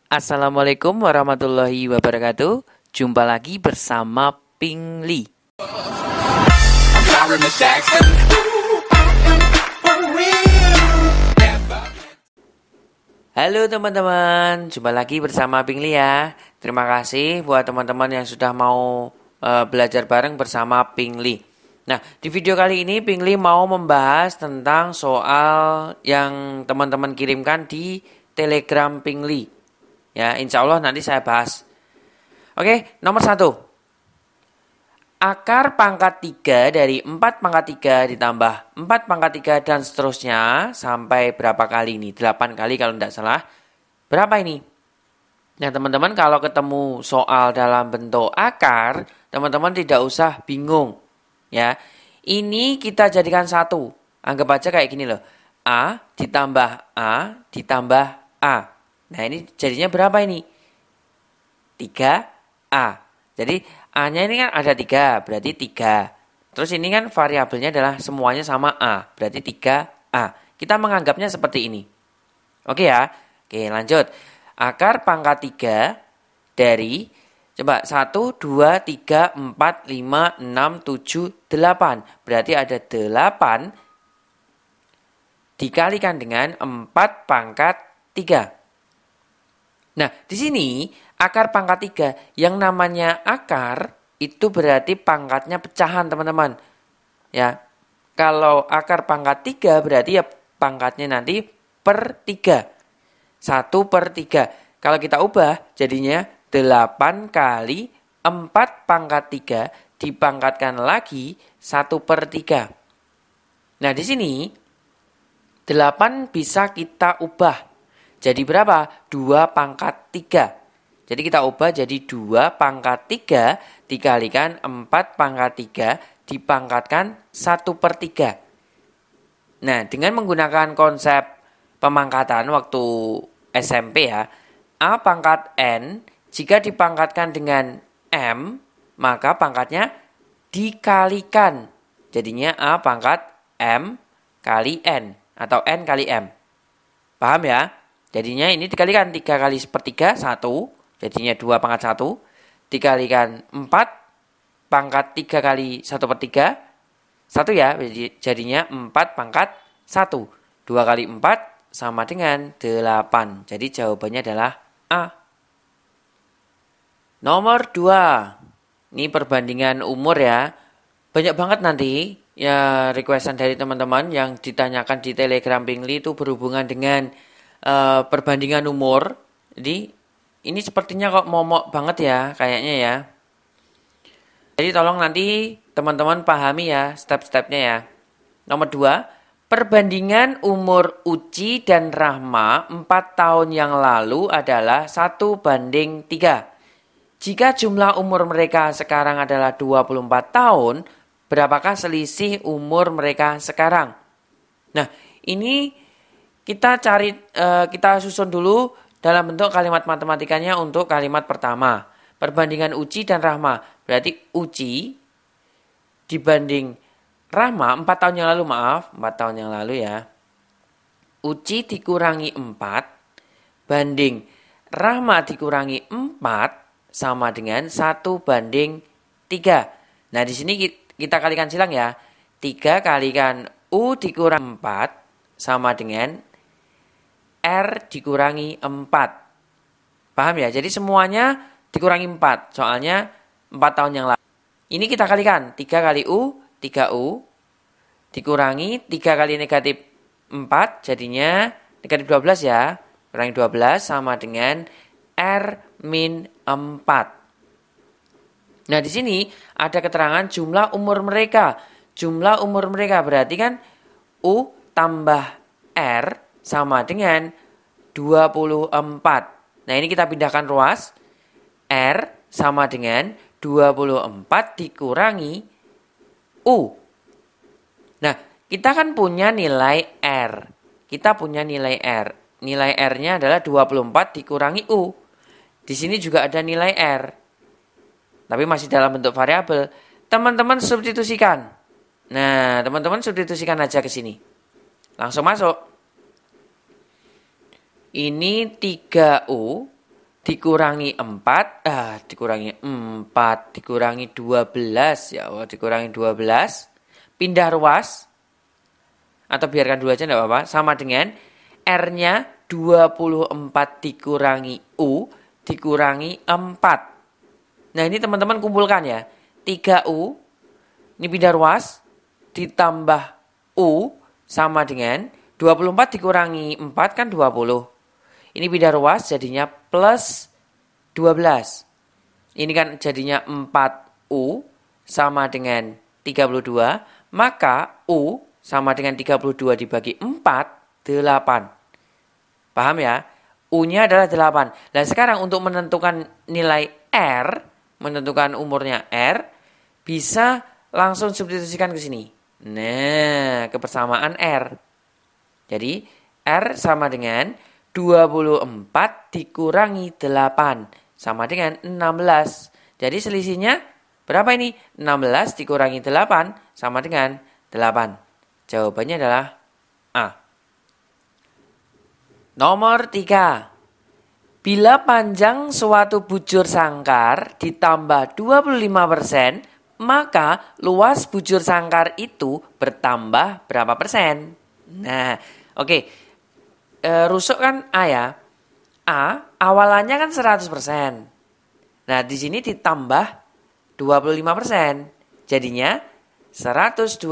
Assalamualaikum warahmatullahi wabarakatuh. Jumpa lagi bersama Pingli. Halo teman-teman, jumpa lagi bersama Pingli ya. Terima kasih buat teman-teman yang sudah mau belajar bareng bersama Pingli. Nah, di video kali ini Pingli mau membahas tentang soal yang teman-teman kirimkan di Telegram Pingli. Ya, insya Allah nanti saya bahas. Oke, nomor 1. Akar pangkat 3 dari 4 pangkat 3 ditambah 4 pangkat 3 dan seterusnya sampai berapa kali ini? 8 kali kalau tidak salah. Berapa ini? Nah, teman-teman kalau ketemu soal dalam bentuk akar, teman-teman tidak usah bingung. Ya, ini kita jadikan satu. Anggap aja kayak gini loh. A ditambah A ditambah A. Nah, ini jadinya berapa ini? 3A. Jadi, A-nya ini kan ada 3, berarti 3. Terus ini kan variabelnya adalah semuanya sama A, berarti 3A. Kita menganggapnya seperti ini. Oke ya? Oke, lanjut. Akar pangkat 3 dari, coba 1, 2, 3, 4, 5, 6, 7, 8. Berarti ada 8 dikalikan dengan 4 pangkat 3. Nah, di sini akar pangkat 3 yang namanya akar itu berarti pangkatnya pecahan, teman-teman. Ya. Kalau akar pangkat 3 berarti ya pangkatnya nanti per 3. 1/3. Kalau kita ubah jadinya 8 kali 4 pangkat 3 dipangkatkan lagi 1/3. Nah, di sini 8 bisa kita ubah. Jadi berapa? 2 pangkat 3. Jadi kita ubah jadi 2 pangkat 3 dikalikan 4 pangkat 3 dipangkatkan 1/3. Nah, dengan menggunakan konsep pemangkatan waktu SMP ya, A pangkat N jika dipangkatkan dengan M, maka pangkatnya dikalikan. Jadinya A pangkat M kali N atau N kali M. Paham ya? Jadinya ini dikalikan 3 kali 1/3, 1. Jadinya 2 pangkat 1. Dikalikan 4 pangkat 3 kali 1/3. 1 ya, jadinya 4 pangkat 1. 2 kali 4 sama dengan 8. Jadi jawabannya adalah A. Nomor 2. Ini perbandingan umur ya. Banyak banget nanti ya requestan dari teman-teman yang ditanyakan di Telegram Pingli itu berhubungan dengan perbandingan umur. Jadi ini sepertinya kok momok banget ya kayaknya ya. Jadi tolong nanti teman-teman pahami ya step-stepnya ya. Nomor 2, perbandingan umur Uci dan Rahma 4 tahun yang lalu adalah 1/3. Jika jumlah umur mereka sekarang adalah 24 tahun, berapakah selisih umur mereka sekarang? Nah, ini kita susun dulu dalam bentuk kalimat matematikanya untuk kalimat pertama. Perbandingan Uci dan Rahma. Berarti Uci dibanding Rahma 4 tahun yang lalu, 4 tahun yang lalu ya. Uci dikurangi 4 banding Rahma dikurangi 4 sama dengan 1/3. Nah, di sini kita kalikan silang ya. 3 kalikan U dikurangi 4 sama dengan R dikurangi 4. Paham ya? Jadi semuanya dikurangi 4. Soalnya 4 tahun yang lalu. Ini kita kalikan. 3 kali U, 3U. Dikurangi 3 kali negatif 4. Jadinya negatif 12 ya. Kurangi 12 sama dengan R min 4. Nah, di sini ada keterangan jumlah umur mereka. Jumlah umur mereka berarti kan U tambah R sama dengan 24. Nah, ini kita pindahkan ruas. R sama dengan 24 dikurangi U. Nah, kita kan punya nilai R. Kita punya nilai R. Nilai R-nya adalah 24 dikurangi U. Di sini juga ada nilai R. Tapi masih dalam bentuk variabel. Teman-teman substitusikan. Nah, teman-teman substitusikan aja ke sini. Langsung masuk. Ini 3U dikurangi 4, dikurangi 4, dikurangi 12, ya Allah, dikurangi 12, pindah ruas, atau biarkan dulu aja enggak apa-apa, sama dengan R-nya 24 dikurangi U, dikurangi 4. Nah, ini teman-teman kumpulkan ya, 3U, ini pindah ruas, ditambah U, sama dengan 24 dikurangi 4 kan 20. Ini pindah ruas jadinya plus 12. Ini kan jadinya 4U sama dengan 32. Maka U sama dengan 32 dibagi 4, 8. Paham ya? U-nya adalah 8. Dan sekarang untuk menentukan nilai R, menentukan umurnya R, bisa langsung substitusikan ke sini. Nah, kebersamaan R. Jadi, R sama dengan 24 dikurangi 8 sama dengan 16. Jadi selisihnya berapa ini? 16 dikurangi 8 sama dengan 8. Jawabannya adalah A. Nomor 3. Bila panjang suatu bujur sangkar ditambah 25%, maka luas bujur sangkar itu bertambah berapa persen? Nah, oke. Rusuk kan A ya. A awalannya kan 100%. Nah, di sini ditambah 25%. Jadinya 125%.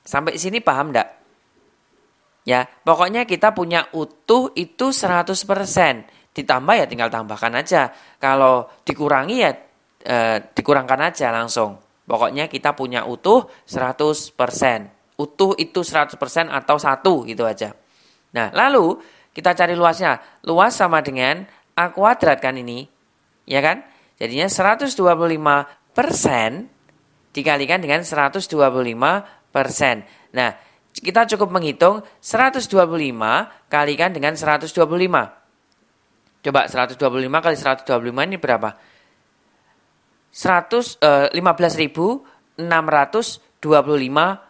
Sampai sini paham enggak? Ya, pokoknya kita punya utuh itu 100%. Ditambah ya tinggal tambahkan aja. Kalau dikurangi ya dikurangkan aja langsung. Pokoknya kita punya utuh 100%. Utuh itu 100% atau 1 gitu aja. Nah, lalu kita cari luasnya. Luas sama dengan A kuadrat kan ini. Ya kan? Jadinya 125% dikalikan dengan 125%. Nah, kita cukup menghitung 125 kalikan dengan 125. Coba 125 kali 125 ini berapa? 15.625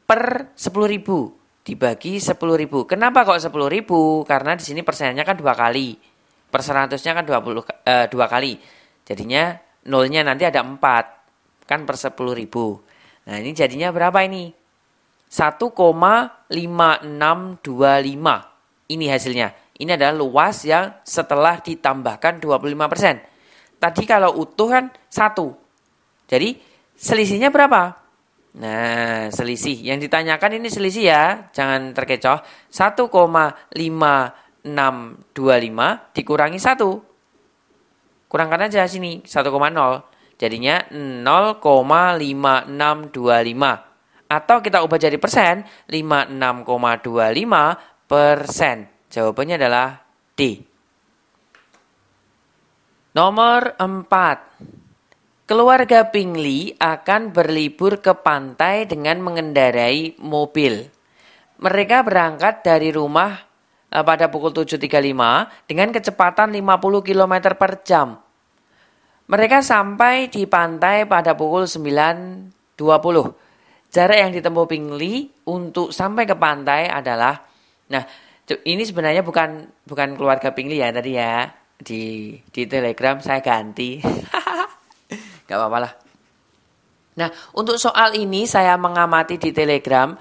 per 10.000 dibagi 10.000. Kenapa kok 10.000? Karena di sini persennya kan 2 kali. Per 100-nya kan 2 kali. Jadinya nolnya nanti ada 4. Kan per 10.000. Nah, ini jadinya berapa ini? 1,5625. Ini hasilnya. Ini adalah luas yang setelah ditambahkan 25%. Tadi kalau utuh kan 1. Jadi selisihnya berapa? Nah, selisih. Yang ditanyakan ini selisih ya. Jangan terkecoh. 1,5625 dikurangi 1. Kurangkan aja sini. 1,0. Jadinya 0,5625. Atau kita ubah jadi persen. 56,25%. Jawabannya adalah D. Nomor 4. Keluarga Pingley akan berlibur ke pantai dengan mengendarai mobil. Mereka berangkat dari rumah pada pukul 7.35 dengan kecepatan 50 km per jam. Mereka sampai di pantai pada pukul 9.20. Jarak yang ditempuh Pingley untuk sampai ke pantai adalah, nah ini sebenarnya bukan keluarga Pingley ya tadi ya. Di Telegram saya ganti. Gak apa-apa lah. Nah, untuk soal ini saya mengamati di Telegram.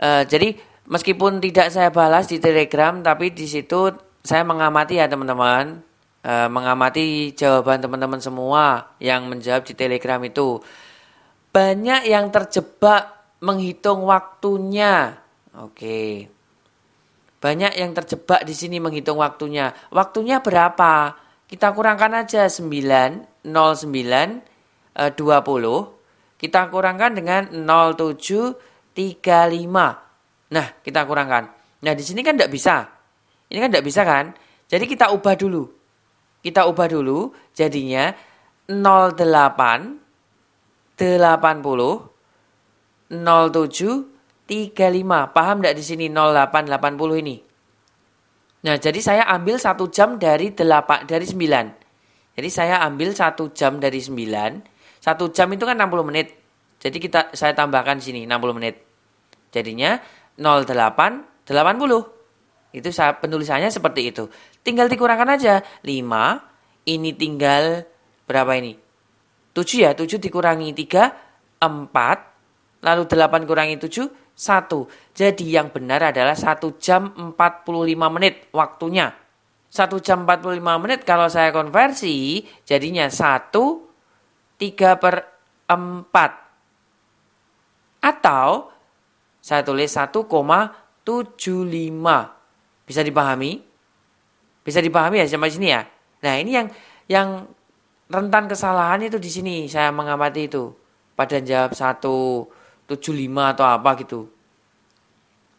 Jadi meskipun tidak saya balas di Telegram, tapi di situ saya mengamati ya teman-teman. Mengamati jawaban teman-teman semua yang menjawab di Telegram itu. Banyak yang terjebak menghitung waktunya. Oke. Banyak yang terjebak di sini menghitung waktunya. Waktunya berapa? Kita kurangkan aja 9, 09, 20. Kita kurangkan dengan 0735. Nah, kita kurangkan. Nah, di sini kan tidak bisa. Ini kan tidak bisa kan? Jadi kita ubah dulu. Jadinya 08, 80, 07, 35. Paham tidak di sini 0880 ini? Nah, jadi saya ambil 1 jam dari 9. Jadi saya ambil 1 jam dari 9. 1 jam itu kan 60 menit. Jadi saya tambahkan sini 60 menit. Jadinya 08, 80. Itu penulisannya seperti itu. Tinggal dikurangkan aja. 5, ini tinggal berapa ini? 7 ya, 7 dikurangi 3, 4. Lalu 8 kurangi 7, 1. Jadi yang benar adalah 1 jam 45 menit waktunya. 1 jam 45 menit kalau saya konversi, jadinya 1/3/4. Atau saya tulis 1,75. Bisa dipahami? Bisa dipahami ya sampai sini ya? Nah, ini yang rentan kesalahan itu di sini. Saya mengamati itu. Pada jawab 1,75 atau apa gitu.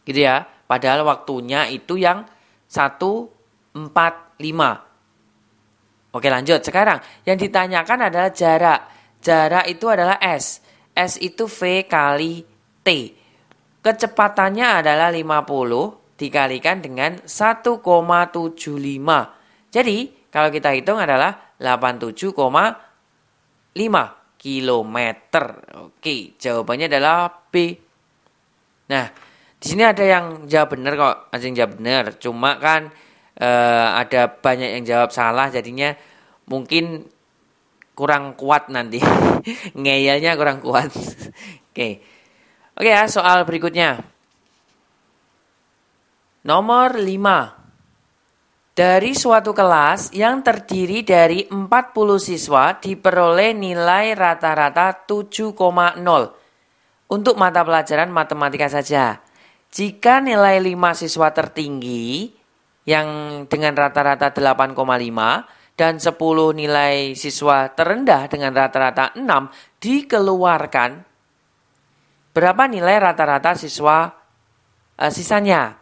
Gitu ya. Padahal waktunya itu yang 1,45. Oke, lanjut. Sekarang yang ditanyakan adalah jarak. Jarak itu adalah S. S itu V kali T. Kecepatannya adalah 50 dikalikan dengan 1,75. Jadi, kalau kita hitung adalah 87,5 kilometer. Oke, jawabannya adalah B. Nah, di sini ada yang jawab benar kok. Ada yang jawab benar. Cuma kan ada banyak yang jawab salah. Jadinya mungkin kurang kuat nanti. Ngeyelnya kurang kuat. Oke. Oke ya, soal berikutnya. Nomor 5. Dari suatu kelas yang terdiri dari 40 siswa diperoleh nilai rata-rata 7,0 untuk mata pelajaran matematika saja. Jika nilai 5 siswa tertinggi yang dengan rata-rata 8,5 dan 10 nilai siswa terendah dengan rata-rata 6 dikeluarkan, berapa nilai rata-rata siswa sisanya?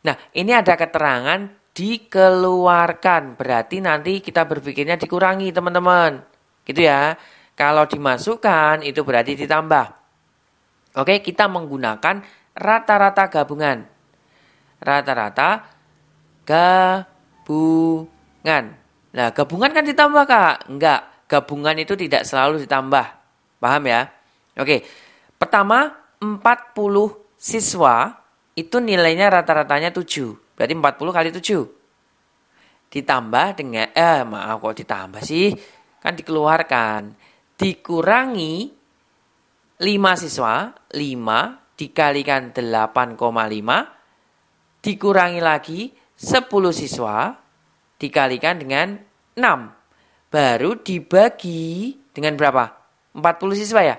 Nah, ini ada keterangan dikeluarkan. Berarti nanti kita berpikirnya dikurangi, teman-teman. Gitu ya. Kalau dimasukkan, itu berarti ditambah. Oke, kita menggunakan rata-rata gabungan. Rata-rata gabungan. Nah, gabungan kan ditambah, Kak? Enggak, gabungan itu tidak selalu ditambah. Paham ya? Oke, pertama 40 siswa itu nilainya rata-ratanya 7. Berarti 40 kali 7. Ditambah dengan, maaf kok ditambah sih? Kan dikeluarkan. Dikurangi 5 siswa, 5 dikalikan 8,5. Dikurangi lagi 10 siswa, dikalikan dengan 6. Baru dibagi dengan berapa? 40 siswa ya?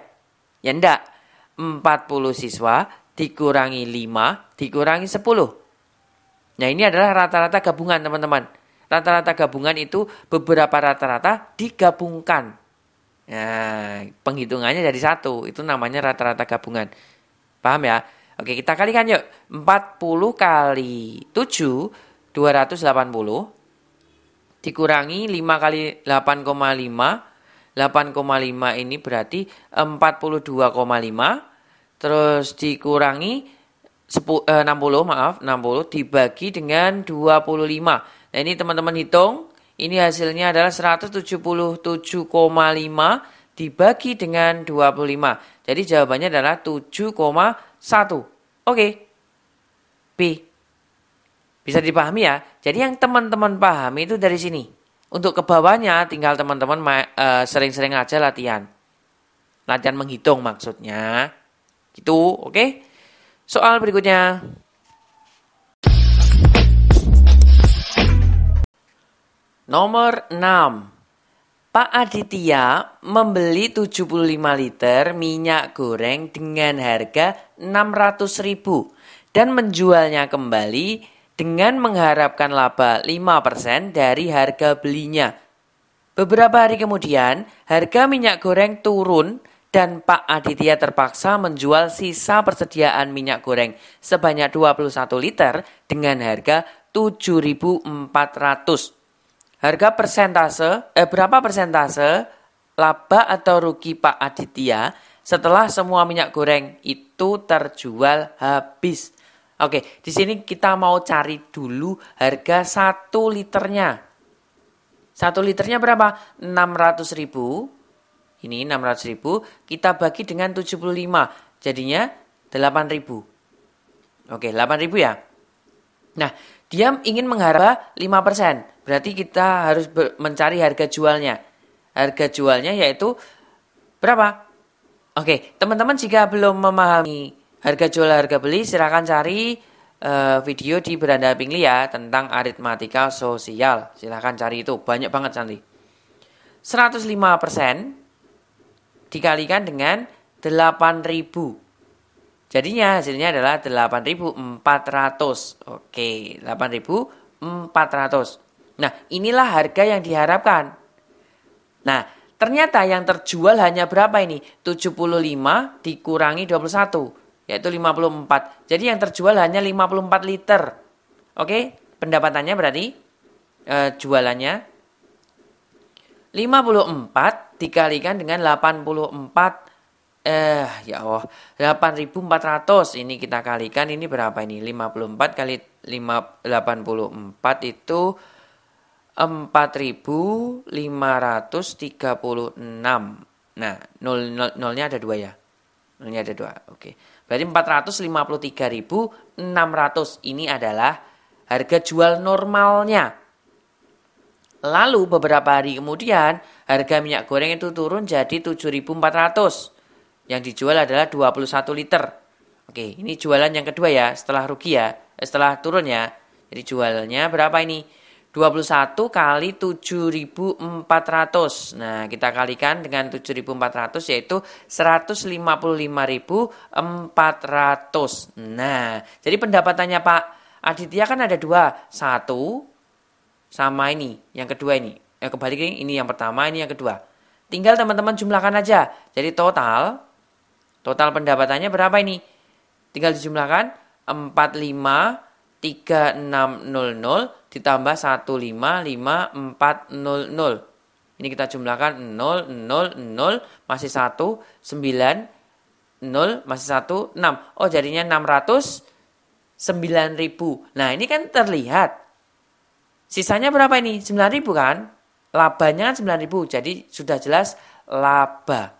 Ya enggak. 40 siswa dikurangi 5, dikurangi 10. Nah, ini adalah rata-rata gabungan, teman-teman. Rata-rata gabungan itu beberapa rata-rata digabungkan. Nah, penghitungannya jadi 1. Itu namanya rata-rata gabungan. Paham ya? Oke, kita kalikan yuk. 40 kali 7, 280. Dikurangi 5 kali 8,5. 8,5 ini berarti 42,5. Terus dikurangi 60 dibagi dengan 25. Nah, ini teman-teman hitung. Ini hasilnya adalah 177,5 dibagi dengan 25. Jadi jawabannya adalah 7,1. Oke. B. Bisa dipahami ya? Jadi yang teman-teman pahami itu dari sini. Untuk ke bawahnya tinggal teman-teman sering-sering aja latihan. Latihan menghitung maksudnya. Gitu, oke? Soal berikutnya. Nomor 6. Pak Aditya membeli 75 liter minyak goreng dengan harga 600.000 dan menjualnya kembali dengan mengharapkan laba 5% dari harga belinya. Beberapa hari kemudian, harga minyak goreng turun dan Pak Aditya terpaksa menjual sisa persediaan minyak goreng sebanyak 21 liter dengan harga 7.400. Harga berapa persentase laba atau rugi Pak Aditya setelah semua minyak goreng itu terjual habis? Oke, di sini kita mau cari dulu harga 1 liternya. 1 liternya berapa? 600.000. Ini 600.000 kita bagi dengan 75. Jadinya 8.000. Oke, 8.000 ya. Nah, Dia ingin mengharap 5%. Berarti kita harus mencari harga jualnya. Harga jualnya yaitu berapa? Oke, teman-teman jika belum memahami harga jual harga beli, silakan cari video di Beranda Pingli ya tentang aritmatika sosial. Silakan cari itu, banyak banget nanti. 105% dikalikan dengan 8.000. Jadinya hasilnya adalah 8.400. Oke, 8.400. Nah, inilah harga yang diharapkan. Nah, ternyata yang terjual hanya berapa ini? 75 dikurangi 21, yaitu 54. Jadi yang terjual hanya 54 liter. Oke, pendapatannya berarti jualannya 54 dikalikan dengan 84. Ya Allah, 8.400 ini kita kalikan, ini berapa ini? 54 kali 84 itu 4.536. Nah, nolnya ada 2 ya. Nolnya ada 2. Oke. Berarti 453.600 ini adalah harga jual normalnya. Lalu beberapa hari kemudian harga minyak goreng itu turun jadi 7.400. Yang dijual adalah 21 liter. Oke, ini jualan yang kedua ya, setelah rugi ya, setelah turun ya. Jadi jualnya berapa ini? 21 kali 7.400. Nah, kita kalikan dengan 7.400 yaitu 155.400. Nah, jadi pendapatannya Pak Aditya kan ada 2. 1 sama ini, yang kedua ini. Kebalik ini yang pertama, ini yang kedua. Tinggal teman-teman jumlahkan aja. Jadi total pendapatannya berapa ini? Tinggal dijumlahkan 45.3600 ditambah 155.400. Ini kita jumlahkan 0, 0, 0, masih 1, 9, 0, masih 1, 6. Oh, jadinya 609.000. Nah, ini kan terlihat. Sisanya berapa ini? 9.000 kan? Labanya kan 9.000. Jadi sudah jelas laba.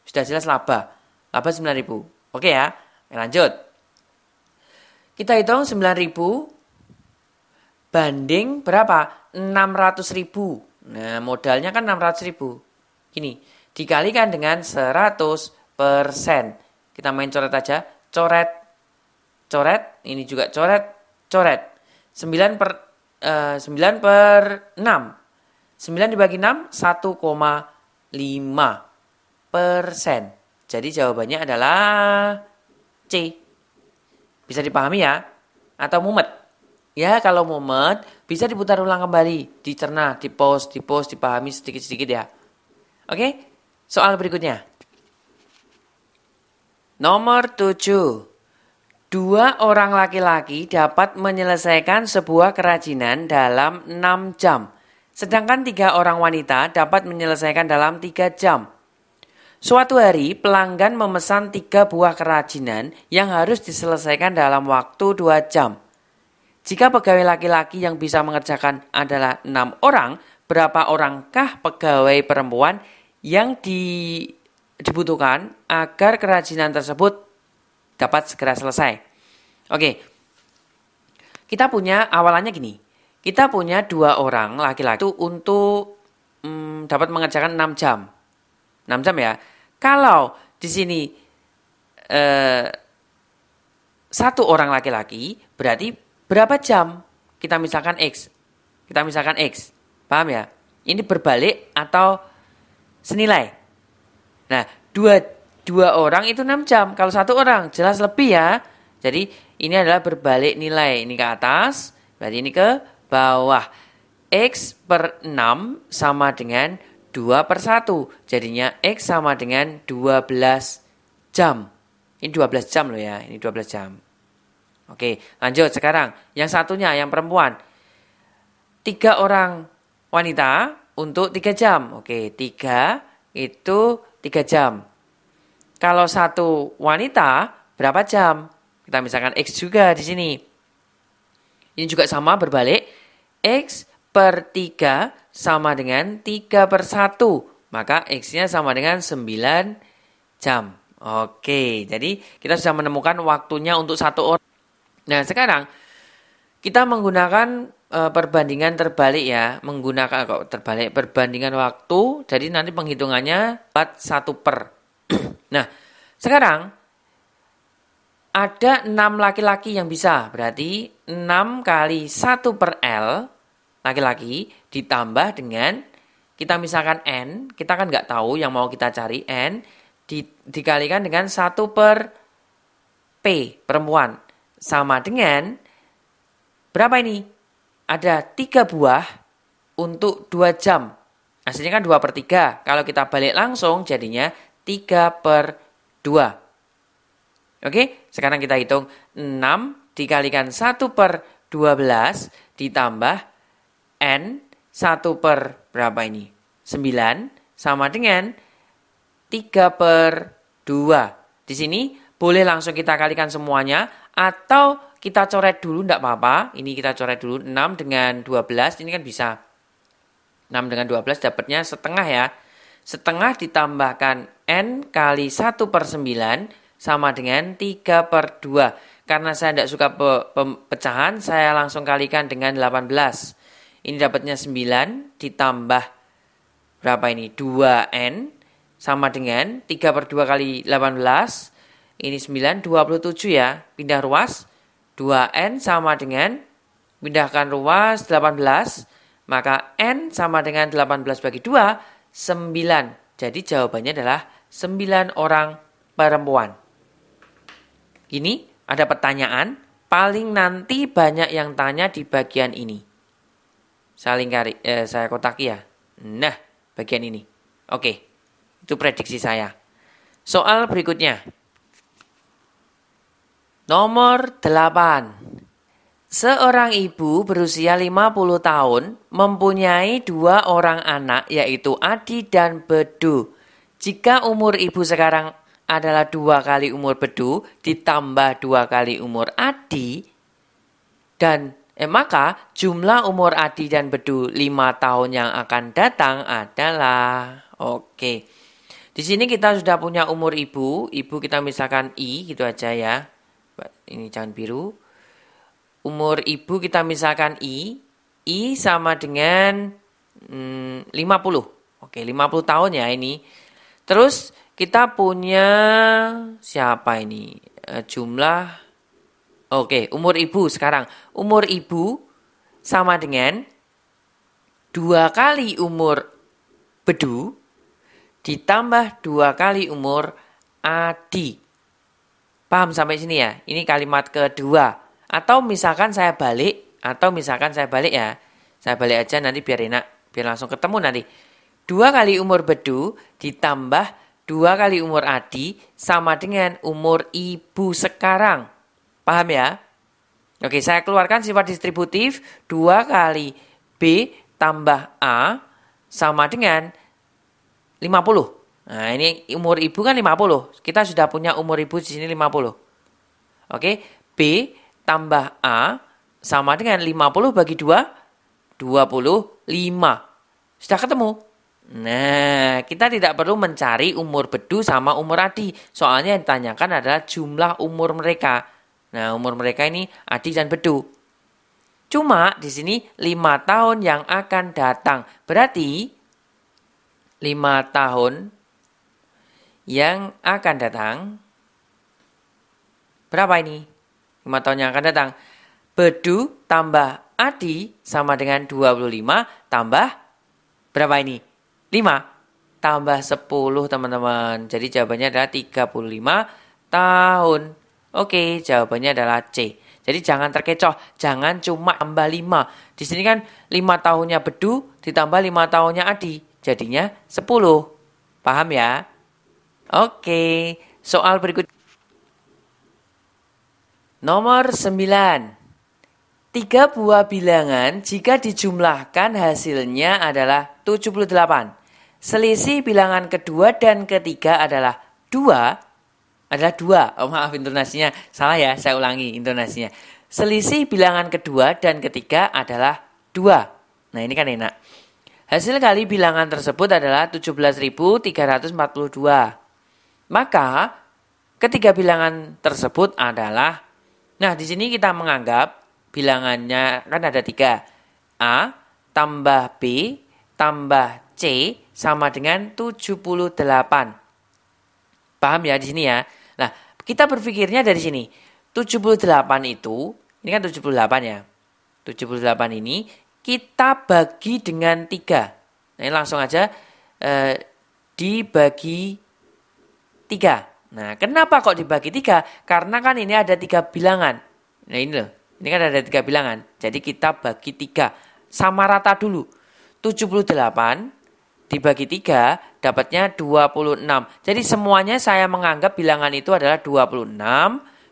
Sudah jelas laba. Laba 9.000. Oke ya. Lanjut. Kita hitung 9.000 banding berapa? 600.000. Nah, modalnya kan 600.000. Gini, dikalikan dengan 100%. Kita main coret aja. Coret. Ini juga coret. 9 per 6. 9 dibagi 6, 1,5%. Jadi jawabannya adalah C. Bisa dipahami ya? Atau mumet? Ya, kalau mumet bisa diputar ulang kembali, dicerna, di-pause, dipahami sedikit-sedikit ya. Oke? Soal berikutnya. Nomor 7. 2 orang laki-laki dapat menyelesaikan sebuah kerajinan dalam 6 jam. Sedangkan 3 orang wanita dapat menyelesaikan dalam 3 jam. Suatu hari, pelanggan memesan 3 buah kerajinan yang harus diselesaikan dalam waktu 2 jam. Jika pegawai laki-laki yang bisa mengerjakan adalah 6 orang, berapa orangkah pegawai perempuan yang dibutuhkan agar kerajinan tersebut dapat segera selesai? Oke, kita punya awalannya gini. Kita punya 2 orang laki-laki itu untuk dapat mengerjakan 6 jam. 6 jam ya. Kalau di sini 1 orang laki-laki berarti berapa jam? Kita misalkan X. Paham ya? Ini berbalik atau senilai. Nah, dua orang itu 6 jam. Kalau 1 orang jelas lebih ya. Jadi ini adalah berbalik nilai. Ini ke atas, berarti ini ke bawah. X per 6 sama dengan 2/1. Jadinya X sama dengan 12 jam. Ini 12 jam loh ya. Ini 12 jam. Oke, lanjut sekarang. Yang satunya, yang perempuan. 3 orang wanita untuk 3 jam. Oke, 3 itu 3 jam. Kalau 1 wanita, berapa jam? Kita misalkan X juga di sini. Ini juga sama berbalik. X per 3 sama dengan 3/1. Maka X-nya sama dengan 9 jam. Oke, jadi kita sudah menemukan waktunya untuk 1 orang. Nah, sekarang Kita menggunakan perbandingan terbalik ya, menggunakan kok terbalik perbandingan waktu, jadi nanti penghitungannya 1 per. Nah, sekarang ada 6 laki-laki yang bisa, berarti 6 kali 1 per L laki-laki ditambah dengan, kita misalkan N, kita kan nggak tahu yang mau kita cari, N, dikalikan dengan 1 per P, perempuan, sama dengan, berapa ini? Ada 3 buah untuk 2 jam. Hasilnya kan 2 per 3. Kalau kita balik langsung jadinya 3 per 2. Oke, sekarang kita hitung 6 dikalikan 1 per 12 ditambah N 1 per berapa ini? 9 sama dengan 3 per 2. Di sini boleh langsung kita kalikan semuanya atau kita coret dulu, enggak apa-apa. Ini kita coret dulu, 6 dengan 12, ini kan bisa. 6 dengan 12 dapatnya setengah ya. Setengah ditambahkan N kali 1 per 9 sama dengan 3 per 2. Karena saya tidak suka pecahan, saya langsung kalikan dengan 18. Ini dapatnya 9 ditambah berapa ini? 2N sama dengan 3 per 2 kali 18. Ini 9, 27 ya. Pindah ruas. 2N sama dengan, pindahkan ruas 18, maka N sama dengan 18 bagi 2, 9. Jadi jawabannya adalah 9 orang perempuan. Ini ada pertanyaan, paling nanti banyak yang tanya di bagian ini. Saya kotaki ya. Nah, bagian ini. Oke, itu prediksi saya. Soal berikutnya. Nomor 8. Seorang ibu berusia 50 tahun mempunyai 2 orang anak yaitu Adi dan Bedu. Jika umur ibu sekarang adalah 2 kali umur Bedu ditambah 2 kali umur Adi dan maka jumlah umur Adi dan Bedu 5 tahun yang akan datang adalah oke. Di sini kita sudah punya umur ibu. Ibu kita misalkan I gitu aja ya. Ini jangan biru. Umur ibu kita misalkan I sama dengan 50. Oke, 50 tahun ya ini. Terus kita punya siapa ini? Jumlah. Oke, umur ibu sekarang. Umur ibu sama dengan 2 kali umur Bedu ditambah 2 kali umur Adi. Paham sampai sini ya? Ini kalimat kedua. Atau misalkan saya balik ya. Saya balik aja nanti biar enak. Biar langsung ketemu nanti. 2 kali umur Bedu ditambah 2 kali umur Adi sama dengan umur ibu sekarang. Paham ya? Oke, saya keluarkan sifat distributif. 2 kali B tambah A sama dengan 50. Nah, ini umur ibu kan 50. Kita sudah punya umur ibu di sini 50. Oke, B tambah A sama dengan 50 bagi 2, 25. Sudah ketemu? Nah, kita tidak perlu mencari umur Bedu sama umur Adi. Soalnya yang ditanyakan adalah jumlah umur mereka. Nah, umur mereka ini Adi dan Bedu. Cuma di sini 5 tahun yang akan datang. Berarti 5 tahun yang akan datang, berapa ini? 5 tahun yang akan datang. Bedu tambah Adi sama dengan 25 tambah berapa ini? 5 tambah 10 teman-teman. Jadi jawabannya adalah 35 tahun. Oke, jawabannya adalah C. Jadi jangan terkecoh, jangan cuma tambah 5. Di sini kan 5 tahunnya Bedu ditambah 5 tahunnya Adi. Jadinya 10. Paham ya? Oke, soal berikut. Nomor 9. 3 buah bilangan jika dijumlahkan hasilnya adalah 78. Selisih bilangan kedua dan ketiga adalah 2. Oh maaf, intonasinya salah ya, saya ulangi intonasinya. Selisih bilangan kedua dan ketiga adalah 2. Nah ini kan enak. Hasil kali bilangan tersebut adalah 17.342. Maka ketiga bilangan tersebut adalah, nah di sini kita menganggap bilangannya kan ada 3. A tambah B tambah C sama dengan 78. Paham ya di sini ya? Nah, kita berpikirnya dari sini. 78 itu, ini kan 78 ya. 78 ini kita bagi dengan 3. Nah, ini langsung aja dibagi 3. Nah, kenapa kok dibagi 3? Karena kan ini ada 3 bilangan. Nah, ini loh. Ini kan ada 3 bilangan. Jadi kita bagi 3. Sama rata dulu. 78 dibagi 3 dapatnya 26. Jadi semuanya saya menganggap bilangan itu adalah 26,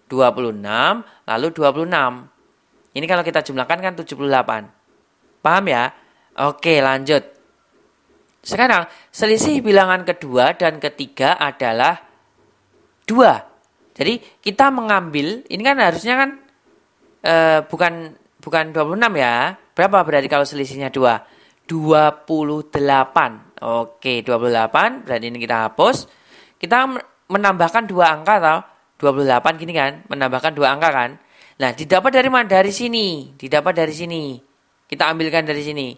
26, lalu 26. Ini kalau kita jumlahkan kan 78. Paham ya? Oke, lanjut. Sekarang selisih bilangan kedua dan ketiga adalah 2. Jadi kita mengambil, ini kan harusnya kan bukan 26 ya. Berapa berarti kalau selisihnya 2? 28. Oke, 28 berarti ini kita hapus. Kita menambahkan 2 angka atau 28 gini kan, menambahkan 2 angka kan. Nah, didapat dari mana? Dari sini. Didapat dari sini. Kita ambilkan dari sini.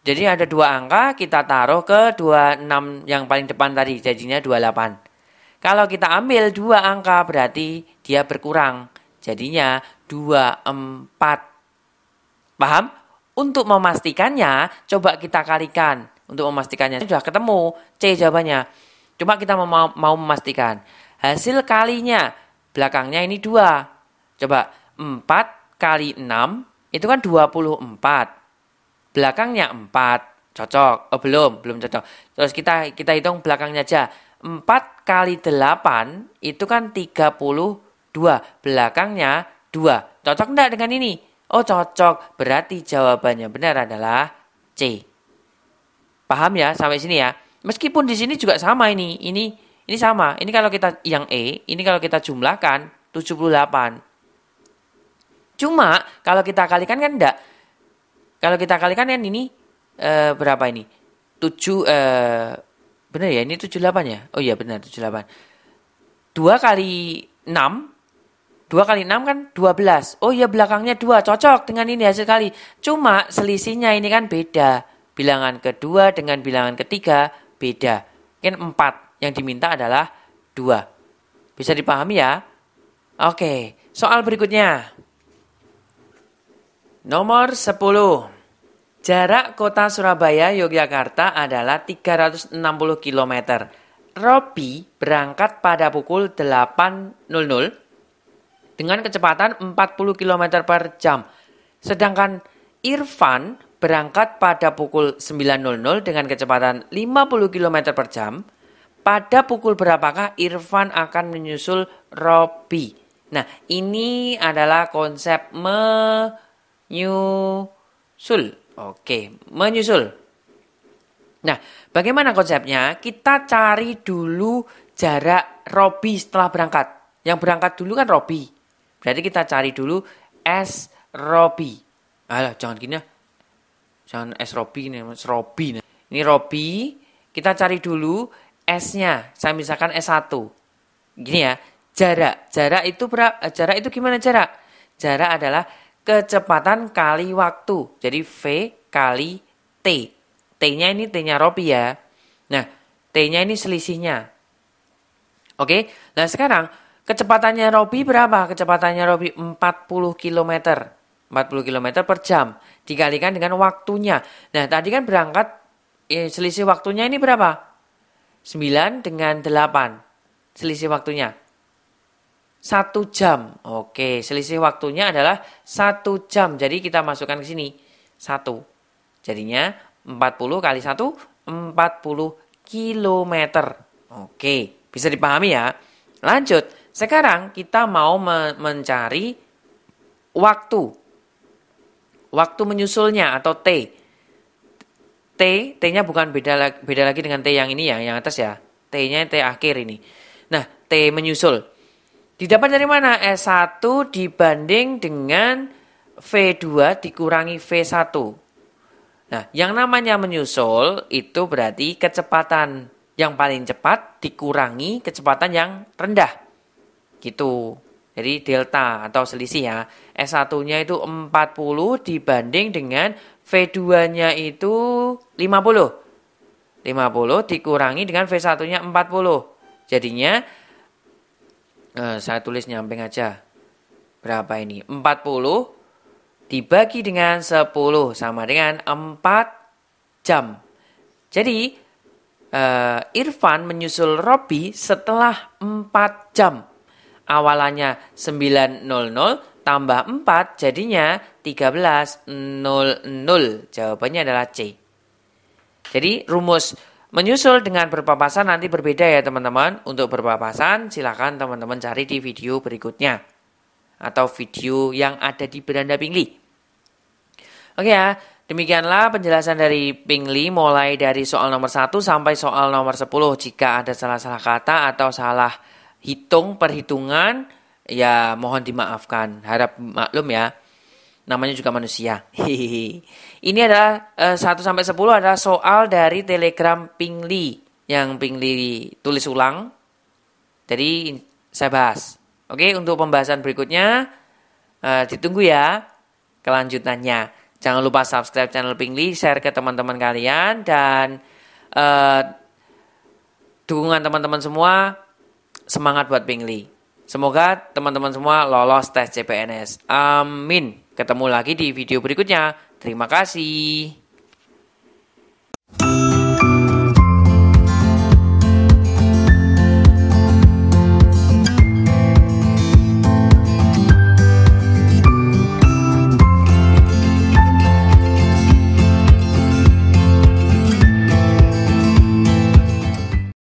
Jadi ada 2 angka, kita taruh ke 26 yang paling depan tadi, jadinya 28. Kalau kita ambil 2 angka berarti dia berkurang. Jadinya 24. Paham? Untuk memastikannya, coba kita kalikan. Untuk memastikannya, sudah ketemu C jawabannya. Cuma kita mau memastikan. Hasil kalinya, belakangnya ini 2. Coba, 4 kali 6, itu kan 24. Belakangnya 4, cocok. Oh, belum cocok. Terus kita hitung belakangnya aja. 4 kali 8, itu kan 32. Belakangnya 2. Cocok enggak dengan ini? Oh, cocok. Berarti jawabannya benar adalah C. Paham ya sampai sini ya? Meskipun di sini juga sama ini. Ini sama. Ini kalau kita yang E, ini kalau kita jumlahkan 78. Cuma kalau kita kalikan kan enggak. Kalau kita kalikan kan ini berapa ini? 7 benar ya? Ini 78 ya? Oh iya benar 78. 2 kali 6 2 kali 6 kan 12. Oh iya belakangnya 2. Cocok dengan ini hasil kali. Cuma selisihnya ini kan beda. Bilangan kedua dengan bilangan ketiga beda. Kan 4. Yang diminta adalah 2. Bisa dipahami ya? Oke. Soal berikutnya. Nomor 10. Jarak kota Surabaya Yogyakarta adalah 360 km. Robi berangkat pada pukul 8.00 dengan kecepatan 40 km per jam. Sedangkan Irfan berangkat pada pukul 9.00 dengan kecepatan 50 km per jam. Pada pukul berapakah Irfan akan menyusul Robi? Nah, ini adalah konsep menyusul. Oke, menyusul. Nah, bagaimana konsepnya? Kita cari dulu jarak Robi setelah berangkat. Yang berangkat dulu kan Robi. Berarti kita cari dulu S Robi. Alah, jangan gini ya. Jangan S Robi ini, S Robi. Ini Robi, kita cari dulu S-nya. Saya misalkan S1. Gini ya, jarak. Jarak itu berapa? Jarak itu gimana jarak? Jarak adalah kecepatan kali waktu. Jadi V kali T. T-nya ini T-nya Robi ya. Nah, T-nya ini selisihnya. Oke, nah sekarang kecepatannya Robi berapa? Kecepatannya Robi 40 km. 40 km per jam. Dikalikan dengan waktunya. Nah, tadi kan berangkat, selisih waktunya ini berapa? 9 dengan 8. Selisih waktunya. 1 jam. Oke, selisih waktunya adalah 1 jam. Jadi kita masukkan ke sini. 1. Jadinya 40 kali 1, 40 km. Oke, bisa dipahami ya. Lanjut. Sekarang kita mau mencari waktu. Waktu menyusulnya atau T. T-nya bukan beda lagi dengan T yang ini ya, yang atas ya. T-nya T akhir ini. Nah, T menyusul. Didapat dari mana? S1 dibanding dengan V2 dikurangi V1. Nah, yang namanya menyusul itu berarti kecepatan yang paling cepat dikurangi kecepatan yang rendah. Gitu. Jadi delta atau selisih ya. S1-nya itu 40 dibanding dengan V2-nya itu 50. 50 dikurangi dengan V1-nya 40. Jadinya saya tulis nyamping aja. Berapa ini? 40 dibagi dengan 10 sama dengan 4 jam. Jadi Irfan menyusul Robi setelah 4 jam. Awalannya 9.00 tambah 4 jadinya 13.00. Jawabannya adalah C. Jadi rumus menyusul dengan berpapasan nanti berbeda ya teman-teman. Untuk berpapasan silakan teman-teman cari di video berikutnya. Atau video yang ada di beranda Pingli. Oke ya, demikianlah penjelasan dari Pingli mulai dari soal nomor 1 sampai soal nomor 10. Jika ada salah-salah kata atau salah perhitungan, ya mohon dimaafkan. Harap maklum ya. Namanya juga manusia. Ini adalah 1 sampai 10 adalah soal dari Telegram Pingli yang Pingli tulis ulang. Jadi saya bahas. Oke, untuk pembahasan berikutnya ditunggu ya kelanjutannya. Jangan lupa subscribe channel Pingli, share ke teman-teman kalian, dan dukungan teman-teman semua, semangat buat Pingli. Semoga teman-teman semua lolos tes CPNS. Amin. Ketemu lagi di video berikutnya. Terima kasih.